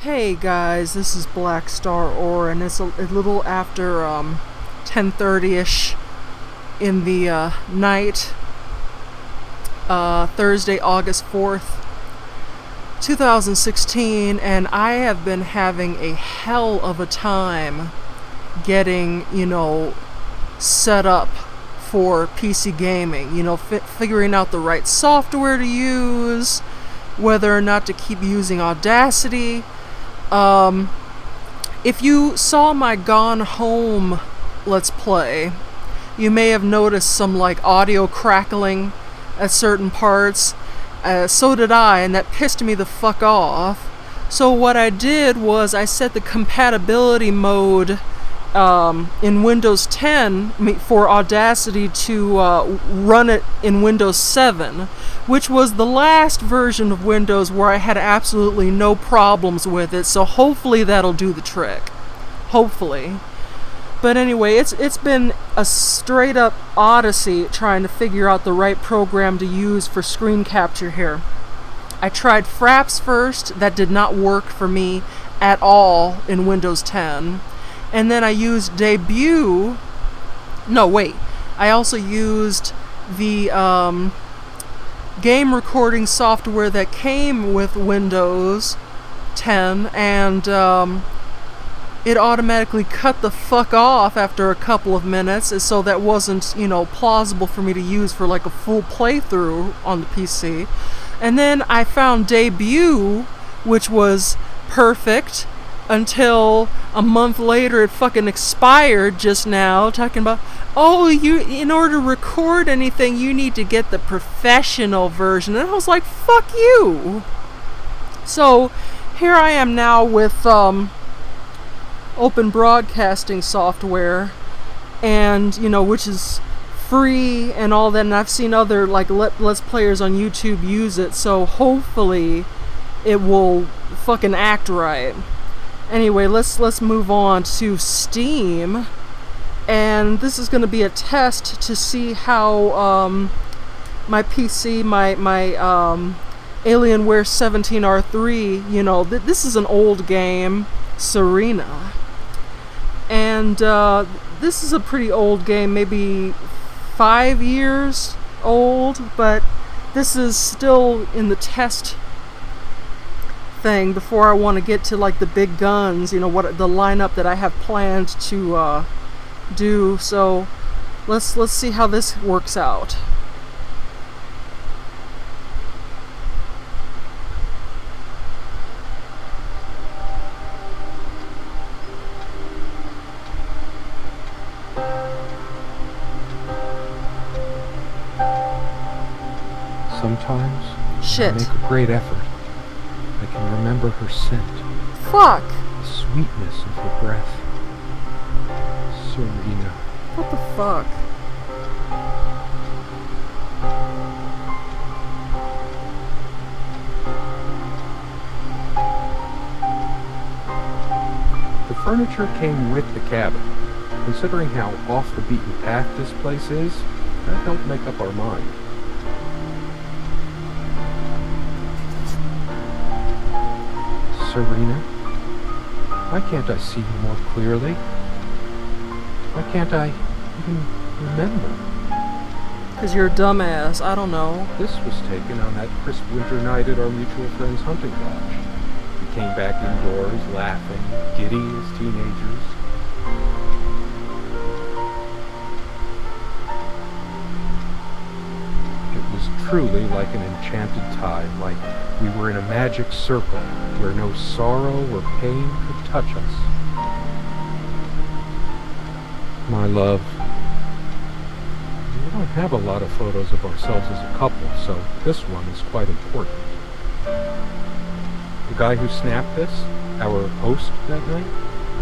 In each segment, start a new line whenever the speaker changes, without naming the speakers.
Hey guys, this is BlackStarAura, and it's a little after 10:30ish in the night, Thursday, August 4th, 2016, and I have been having a hell of a time getting, set up for PC gaming. Figuring out the right software to use, whether or not to keep using Audacity. If you saw my Gone Home Let's Play, you may have noticed some audio crackling at certain parts. So did I, and that pissed me the fuck off. So what I did was I set the compatibility mode in Windows 10 for Audacity to run it in Windows 7, which was the last version of Windows where I had absolutely no problems with it, so hopefully that'll do the trick. Hopefully. But anyway, it's been a straight up odyssey trying to figure out the right program to use for screen capture here. I tried Fraps first. That did not work for me at all in Windows 10. And then I used Debut. No, wait. I also used the game recording software that came with Windows 10, and it automatically cut the fuck off after a couple of minutes, so that wasn't, plausible for me to use for a full playthrough on the PC. And then I found Debut, which was perfect, until a month later it fucking expired just now, talking about, in order to record anything, you need to get the professional version. And I was like, fuck you! So, here I am now with open broadcasting software, and, which is free and all that, and I've seen other, Let's Players on YouTube use it, so hopefully it will fucking act right. Anyway, let's move on to Steam, and this is going to be a test to see how my PC, my Alienware 17R3, this is an old game, Serena, and this is a pretty old game, maybe 5 years old, but this is still in the test thing before I want to get to the big guns, what the lineup that I have planned to do. So let's see how this works out.
Sometimes
Shit.
I make a great effort. I can remember her scent,
Fuck!
the sweetness of her breath. Serena.
What the fuck?
The furniture came with the cabin. Considering how off the beaten path this place is, that helped make up our mind. Serena, why can't I see you more clearly? Why can't I even remember?
'Cause you're a dumbass. I don't know.
This was taken on that crisp winter night at our mutual friend's hunting lodge. We came back indoors laughing, giddy as teenagers. It was truly like an enchanted time, like we were in a magic circle where no sorrow or pain could touch us. My love, we don't have a lot of photos of ourselves as a couple, so this one is quite important. The guy who snapped this, our host that night,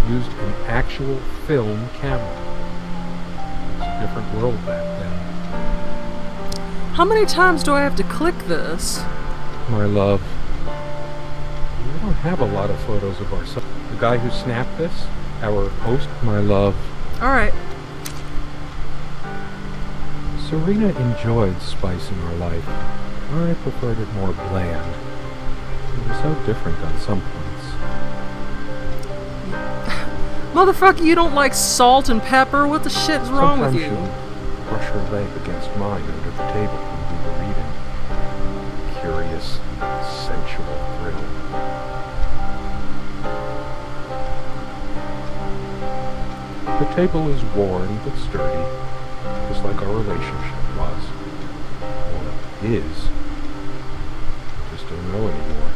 used an actual film camera. It was a different world back then.
How many times do I have to click this?
My love, we don't have a lot of photos of ourselves. The guy who snapped this, our host, my love.
Alright.
Serena enjoyed spice in our life. I preferred it more bland. It was so different on some points.
Motherfucker, you don't like salt and pepper? What the shit is wrong with
Sometimes
you?
she would brush her leg against mine under the table when we were reading. Curious, sensual thrill. The table is worn but sturdy, just like our relationship was. Or is. Just don't know anymore.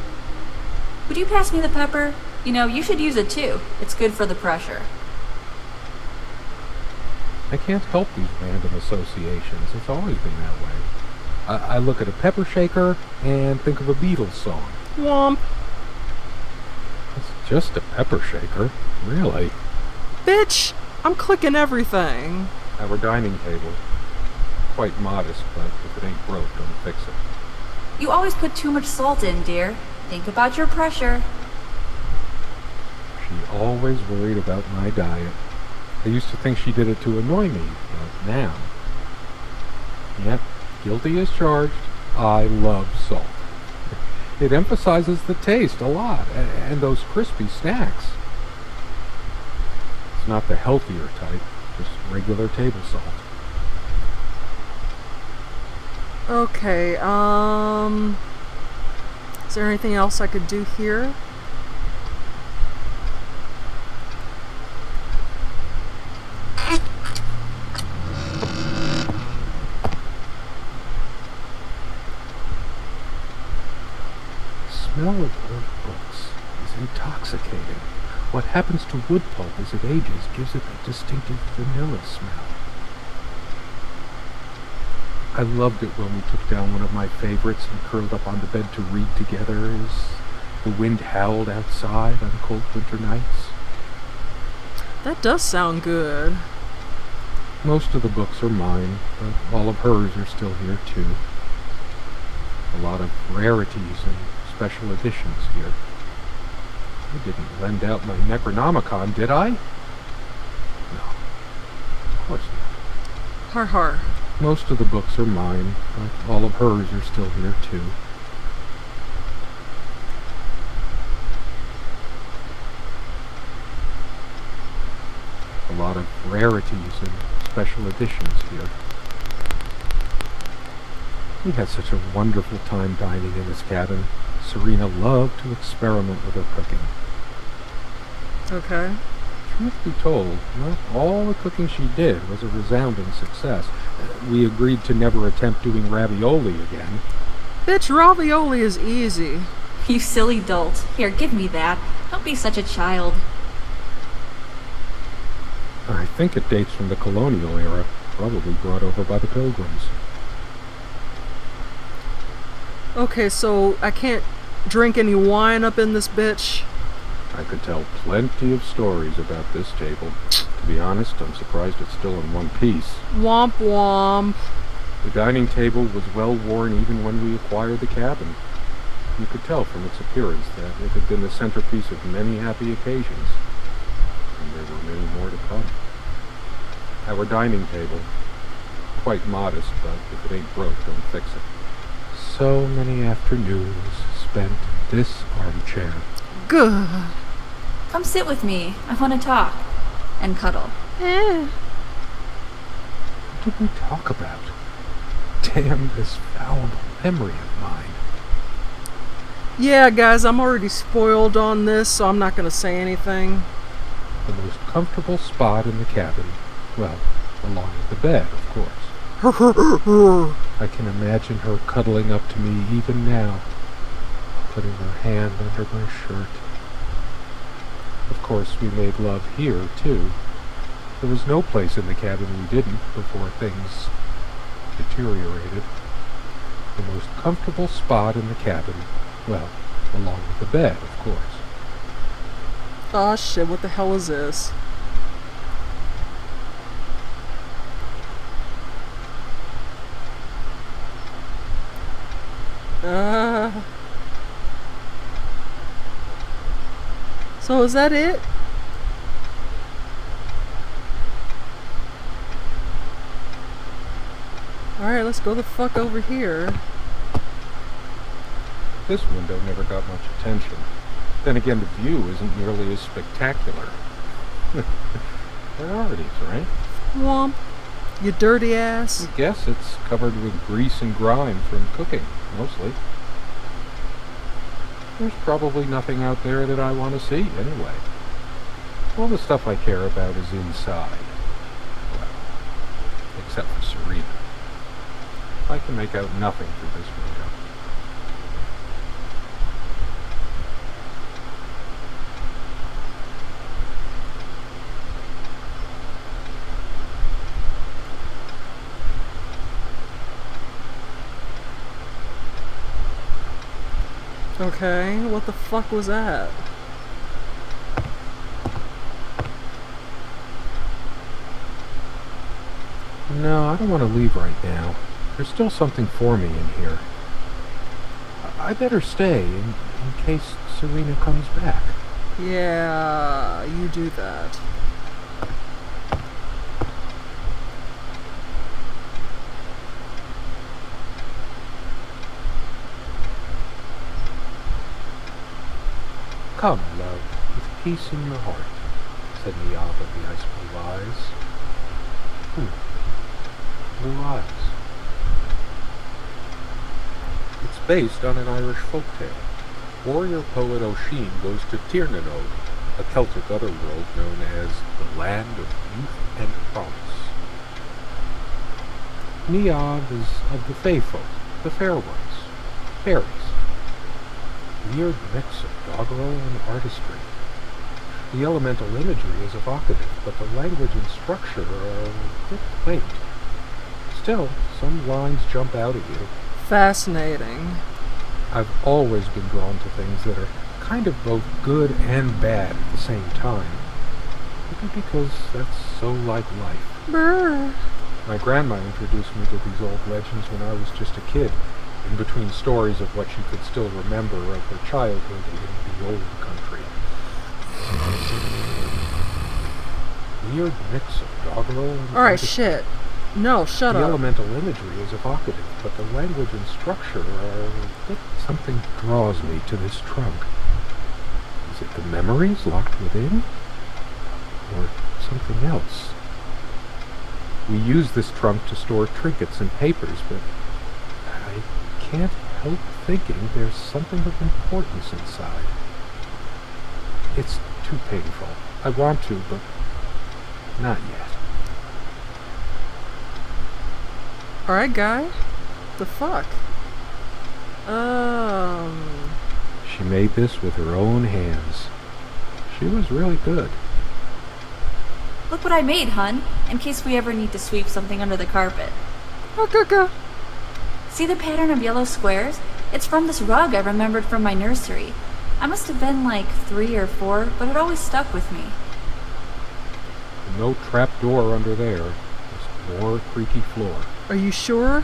Would you pass me the pepper? You know, you should use it too. It's good for the pressure.
I can't help these random associations. It's always been that way. I look at a pepper shaker and think of a Beatles song.
Womp.
It's just a pepper shaker, really.
Bitch, I'm clicking everything.
Our dining table. Quite modest, but if it ain't broke, don't fix it.
You always put too much salt in, dear. Think about your pressure.
She always worried about my diet. I used to think she did it to annoy me, but now... Yep, guilty as charged. I love salt. It emphasizes the taste a lot, and those crispy snacks. It's not the healthier type, just regular table salt.
Okay, is there anything else I could do here?
The smell of old books is intoxicating. What happens to wood pulp as it ages gives it a distinctive vanilla smell. I loved it when we took down one of my favorites and curled up on the bed to read together as the wind howled outside on cold winter nights.
That does sound good.
Most of the books are mine, but all of hers are still here too. A lot of rarities and special editions here. I didn't lend out my Necronomicon, did I? No, of course not.
Har har.
Most of the books are mine, but all of hers are still here too. A lot of rarities and special editions here. We had such a wonderful time dining in this cabin. Serena loved to experiment with her cooking.
Okay.
Truth be told, not all the cooking she did was a resounding success. We agreed to never attempt doing ravioli again.
Bitch, ravioli is easy.
You silly dolt. Here, give me that. Don't be such a child.
I think it dates from the colonial era, probably brought over by the Pilgrims.
Okay, so I can't drink any wine up in this bitch?
I could tell plenty of stories about this table. To be honest, I'm surprised it's still in one piece.
Womp womp.
The dining table was well worn even when we acquired the cabin. You could tell from its appearance that it had been the centerpiece of many happy occasions. And there were many more to come. Our dining table, quite modest, but if it ain't broke, don't fix it. So many afternoons spent in this armchair.
Good.
Come sit with me. I want to talk. And cuddle.
Eh.
What did we talk about? Damn this fallible memory of mine.
Yeah, guys, I'm already spoiled on this, so I'm not gonna say anything.
The most comfortable spot in the cabin. Well, along with the bed, of course. I can imagine her cuddling up to me even now, putting her hand under my shirt. Of course, we made love here, too. There was no place in the cabin we didn't before things deteriorated. The most comfortable spot in the cabin, well, along with the bed, of course.
Aw shit, what the hell is this? So is that it? Alright, let's go the fuck over here.
This window never got much attention. Then again, the view isn't nearly as spectacular. Priorities, right?
Womp. You dirty ass.
I guess it's covered with grease and grime from cooking, mostly. There's probably nothing out there that I want to see, anyway. All the stuff I care about is inside. Well, except for Serena. I can make out nothing through this window.
Okay, what the fuck was that?
No, I don't want to leave right now. There's still something for me in here. I better stay in case Serena comes back.
Yeah, you do that.
Come, love, with peace in your heart, said Niamh of the ice blue eyes. Blue eyes. It's based on an Irish folktale. Warrior poet O'Sheen goes to Tirnanode, a Celtic otherworld known as the Land of Youth and Promise. Niamh is of the Fae folk, the fair ones, fairies. Weird mix of doggerel and artistry. The elemental imagery is evocative, but the language and structure are a bit quaint. Still, some lines jump out at you.
Fascinating.
I've always been drawn to things that are kind of both good and bad at the same time. Maybe because that's so like life.
Brr.
My grandma introduced me to these old legends when I was just a kid, in between stories of what she could still remember of her childhood in the old country. Weird mix of doggerel and...
Alright, shit. No, shut
the
up.
elemental imagery is evocative, but the language and structure are a bit... Something draws me to this trunk. Is it the memories locked within? Or something else? We use this trunk to store trinkets and papers, but I can't help thinking there's something of importance inside. It's too painful. I want to, but not yet.
Alright, guy. The fuck?
She made this with her own hands. She was really good.
Look what I made, hun, in case we ever need to sweep something under the carpet.
Okay.
See the pattern of yellow squares? It's from this rug I remembered from my nursery. I must have been like 3 or 4, but it always stuck with me.
No trap door under there. Just more creaky floor.
Are you sure?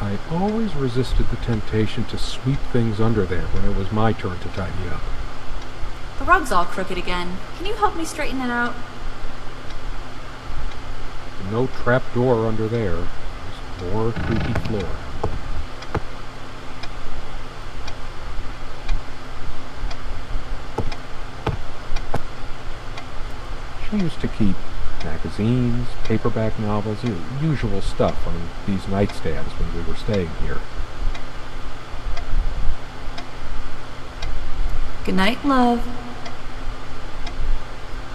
I always resisted the temptation to sweep things under there when it was my turn to tidy up.
The rug's all crooked again. Can you help me straighten it out?
No trap door under there. Just more creaky floor. She used to keep magazines, paperback novels, usual stuff on these nightstands when we were staying here.
Good night, love.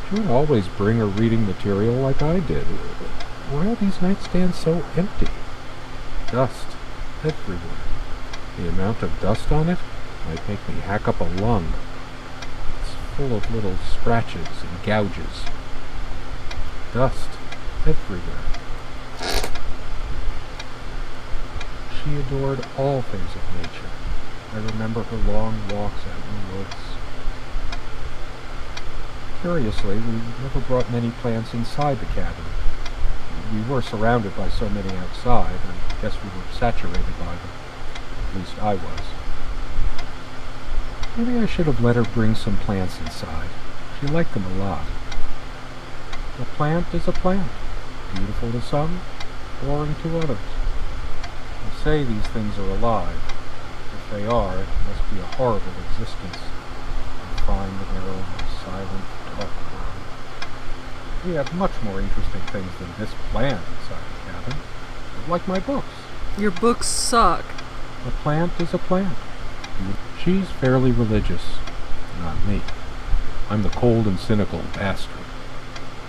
She would always bring her reading material like I did. Why are these nightstands so empty? Dust everywhere. The amount of dust on it might make me hack up a lung. It's full of little scratches and gouges. Dust everywhere. She adored all things of nature. I remember her long walks out in the woods. Curiously, we never brought many plants inside the cabin. We were surrounded by so many outside, I guess we were saturated by them. At least I was. Maybe I should have let her bring some plants inside. She liked them a lot. A plant is a plant, beautiful to some, boring to others. They say these things are alive. If they are, it must be a horrible existence, confined in their own silent, dark world. We have much more interesting things than this plant inside the cabin. Like my books.
Your books suck.
A plant is a plant. She's fairly religious. Not me. I'm the cold and cynical bastard.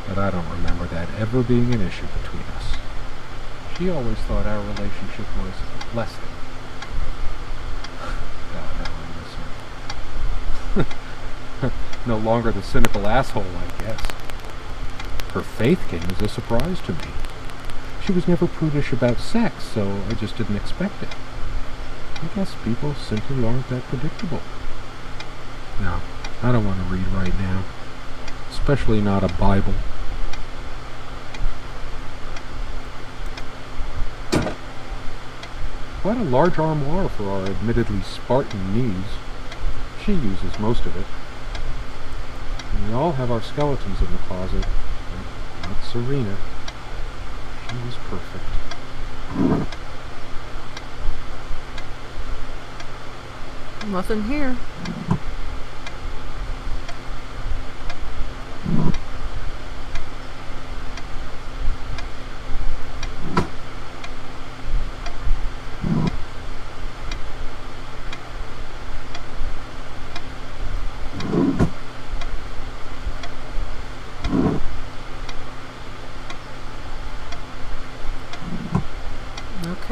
But I don't remember that ever being an issue between us. She always thought our relationship was a blessing. God, how I miss her. No longer the cynical asshole, I guess. Her faith came as a surprise to me. She was never prudish about sex, so I just didn't expect it. I guess people simply aren't that predictable. No, I don't want to read right now. Especially not a Bible. Quite a large armoire for our admittedly Spartan needs. She uses most of it. And we all have our skeletons in the closet. But not Serena. She was perfect.
Nothing here.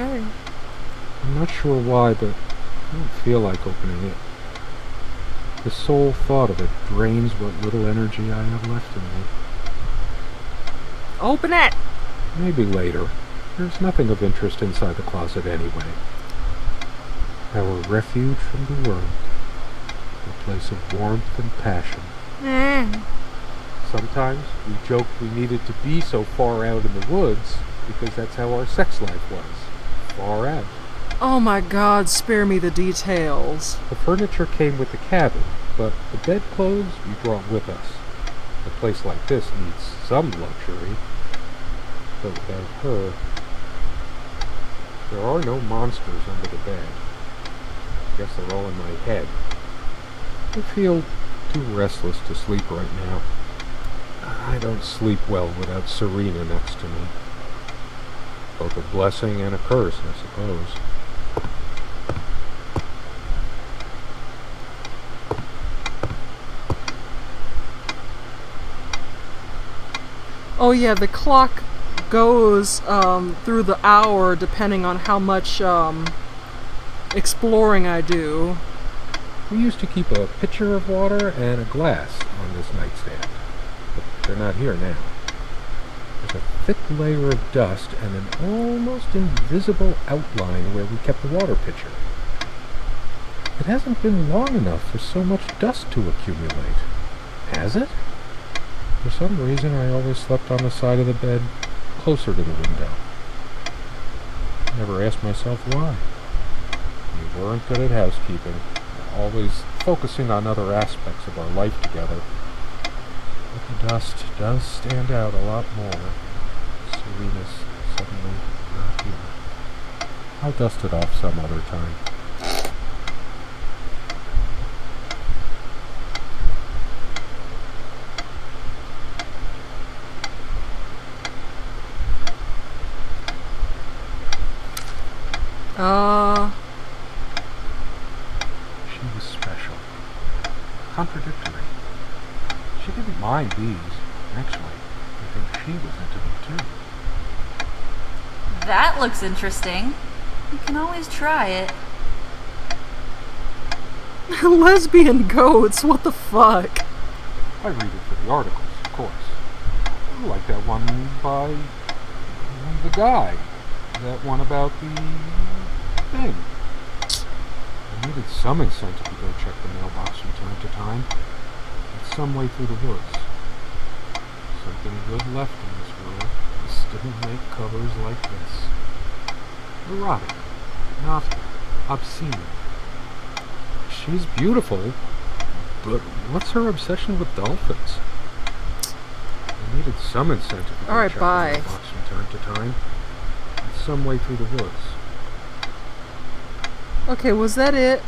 Okay.
I'm not sure why, but I don't feel like opening it. The sole thought of it drains what little energy I have left in me.
Open it!
Maybe later. There's nothing of interest inside the closet anyway. Our refuge from the world. A place of warmth and passion. Sometimes we joked we needed to be so far out in the woods because that's how our sex life was. Far out.
Oh my God, spare me the details.
The furniture came with the cabin, but the bedclothes we brought with us. A place like this needs some luxury. But without her, there are no monsters under the bed. I guess they're all in my head. I feel too restless to sleep right now. I don't sleep well without Serena next to me. Both a blessing and a curse, I suppose.
Oh yeah, the clock goes through the hour depending on how much exploring I do.
We used to keep a pitcher of water and a glass on this nightstand, but they're not here now. There's a thick layer of dust and an almost invisible outline where we kept the water pitcher. It hasn't been long enough for so much dust to accumulate, has it? For some reason, I always slept on the side of the bed closer to the window. Never asked myself why. We weren't good at housekeeping, always focusing on other aspects of our life together. But the dust does stand out a lot more. Serena's suddenly not here. I'll dust it off some other time. She was special. Contradictory. She didn't mind these. Actually, I think she was into them too.
That looks interesting. You can always try it.
Lesbian goats, what the fuck?
I read it for the articles, of course. I like that one by the guy. That one about the thing. I needed some incentive to go check the mailbox from time to time. It's some way through the woods. Something good left in this world. We still make covers like this. Erotic, novel, obscene. She's beautiful, but what's her obsession with dolphins? I needed some incentive to go check the mailbox from time to time. It's some way through the woods.
Okay, was that it?